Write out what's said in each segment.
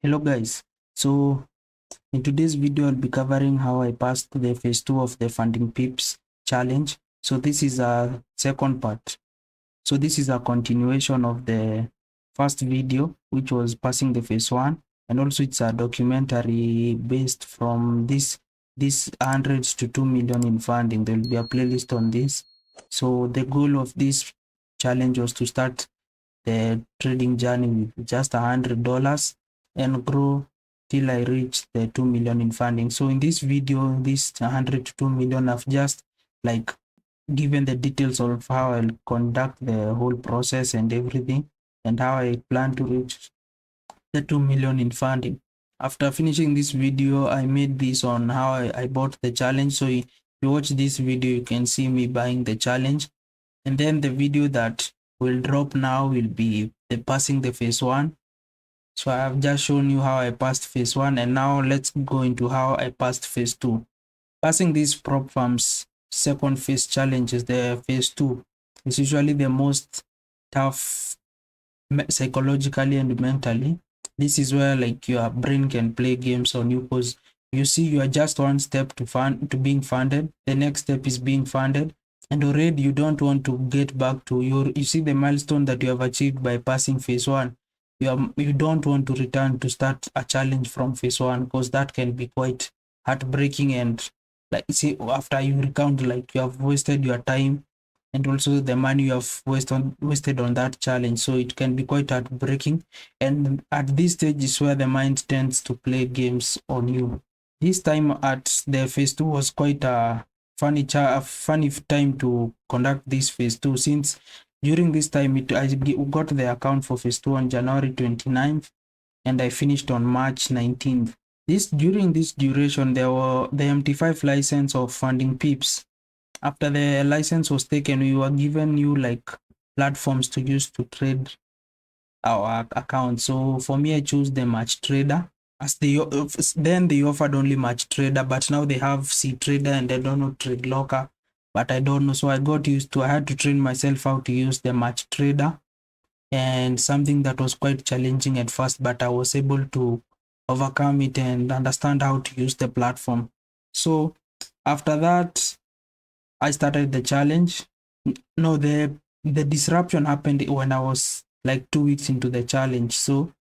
Hello guys, so in today's video I'll be covering how I passed the phase 2 of the funding pips challenge. So this is a second part. So this is a continuation of the first video, which was passing the phase 1, and also it's a documentary based from this hundreds to 2 million in funding. There will be a playlist on this. So the goal of this challenge was to start the trading journey with just $100 and grow till I reach the 2 million in funding. So in this video, this 100 to 2 million, I've just like given the details of how I'll conduct the whole process and everything, and how I plan to reach the 2 million in funding. After finishing this video, I made this on how I bought the challenge. So if you watch this video, you can see me buying the challenge. And then the video that will drop now will be the passing the phase 1. So I have just shown you how I passed phase 1, and now let's go into how I passed phase 2. Passing these prop firms second phase challenges, the phase 2, is usually the most tough psychologically and mentally. This is where like your brain can play games on you, because you see you are just one step to being funded. The next step is being funded, and already you don't want to get back to you see the milestone that you have achieved by passing phase 1. You don't want to return to start a challenge from phase 1, because that can be quite heartbreaking. And like see, after you recount, like you have wasted your time and also the money you have wasted on that challenge, so it can be quite heartbreaking. And at this stage is where the mind tends to play games on you. This time at the phase 2 was quite a funny time to conduct this phase 2, since during this time I got the account for phase 2 on January 29th, and I finished on March 19th. During this duration, there were the MT5 license of funding pips. After the license was taken, we were given new like platforms to use to trade our account. So for me, I chose the Match Trader. As then they offered only Match Trader, but now they have C Trader and I don't know Trade Locker, but I don't know. So I had to train myself how to use the Match Trader, and something that was quite challenging at first, but I was able to overcome it and understand how to use the platform. So after that, I started the challenge. No, the disruption happened when I was like 2 weeks into the challenge. So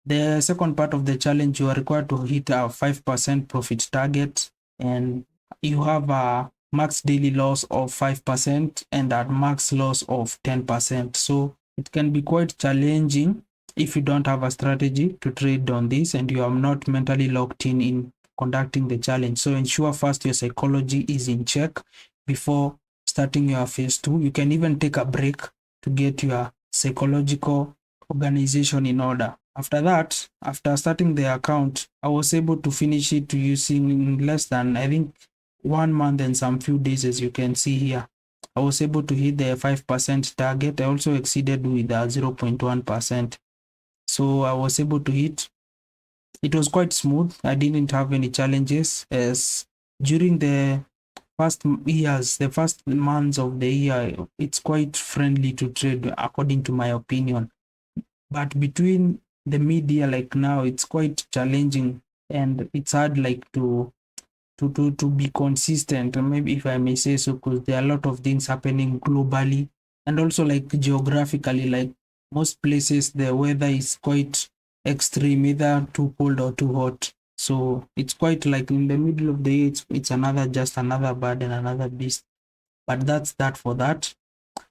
the second part of the challenge, you are required to hit a 5% profit target, and you have a max daily loss of 5% and a max loss of 10%. So it can be quite challenging if you don't have a strategy to trade on this and you are not mentally locked in conducting the challenge. So ensure first your psychology is in check before starting your phase 2. You can even take a break to get your psychological organization in order. After that, after starting the account, I was able to finish it using less than, I think, 1 month and some few days. As you can see here, I was able to hit the 5% target. I also exceeded with 0.1%. So I was able to hit. It was quite smooth. I didn't have any challenges, as during the first months of the year, it's quite friendly to trade, according to my opinion. But between the media, like now, it's quite challenging and it's hard like to be consistent, maybe, if I may say so, because there are a lot of things happening globally and also like geographically. Like most places, the weather is quite extreme, either too cold or too hot. So it's quite like in the middle of the year, it's another bird and another beast. But that's that for that.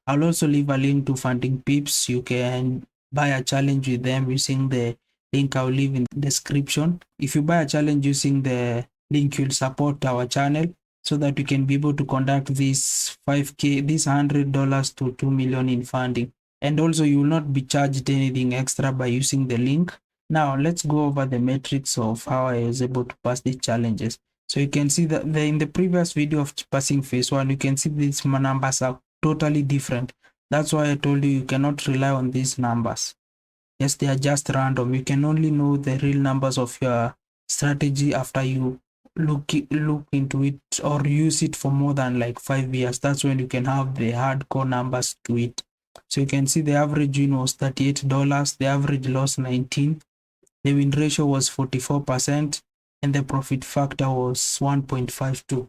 I'll also leave a link to funding pips. You can buy a challenge with them using the link I'll leave in the description. If you buy a challenge using the link, you'll support our channel so that we can be able to conduct this 5K, this $100 to 2 million in funding. And also you will not be charged anything extra by using the link. Now let's go over the metrics of how I was able to pass these challenges. So you can see that in the previous video of passing phase 1, you can see these numbers are totally different. That's why I told you cannot rely on these numbers. Yes, they are just random. You can only know the real numbers of your strategy after you look into it or use it for more than like 5 years. That's when you can have the hardcore numbers to it. So you can see the average win was $38, the average loss 19, The win ratio was 44% and the profit factor was 1.52.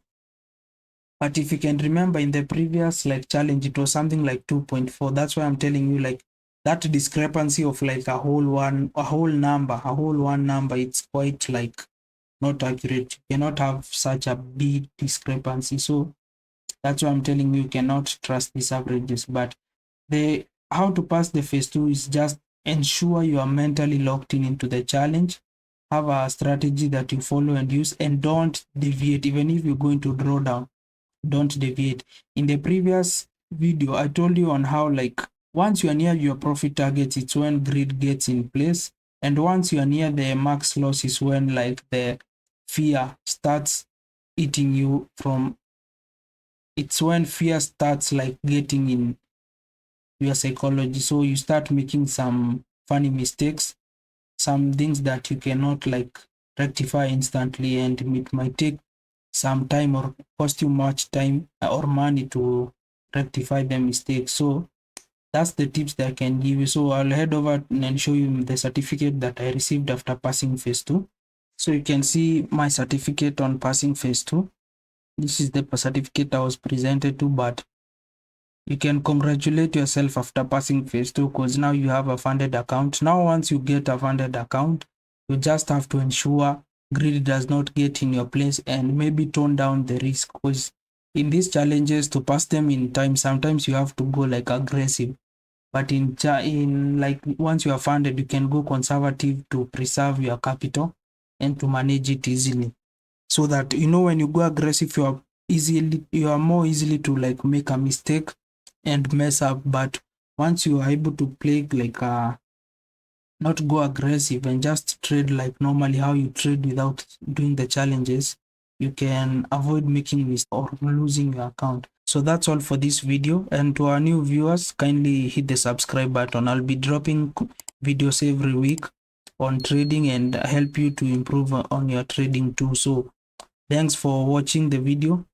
But if you can remember in the previous like challenge, it was something like 2.4. That's why I'm telling you like that discrepancy of like a whole one number, it's quite like not accurate. You cannot have such a big discrepancy. So that's why I'm telling you cannot trust these averages. But the how to pass the phase 2 is just ensure you are mentally locked in into the challenge. Have a strategy that you follow and use, and don't deviate. Even if you're going to draw down, don't deviate. In the previous video, I told you on how like once you are near your profit targets, it's when greed gets in place. And once you are near the max loss is when like the fear starts eating you from, it's when fear starts like getting in your psychology. So you start making some funny mistakes, some things that you cannot like rectify instantly, and it might take some time or cost you much time or money to rectify the mistakes. So that's the tips that I can give you. So I'll head over and show you the certificate that I received after passing phase 2. So you can see my certificate on passing phase 2. This is the certificate I was presented to, but you can congratulate yourself after passing phase 2 because now you have a funded account. Now once you get a funded account, you just have to ensure greed does not get in your place and maybe tone down the risk, because in these challenges to pass them in time, sometimes you have to go like aggressive. But in like once you are funded, you can go conservative to preserve your capital and to manage it easily, so that when you go aggressive, you are more easily to like make a mistake and mess up. But once you are able to play like not go aggressive and just trade like normally how you trade without doing the challenges, you can avoid making mistakes or losing your account. So that's all for this video, and to our new viewers, kindly hit the subscribe button. I'll be dropping videos every week on trading and help you to improve on your trading too. So thanks for watching the video.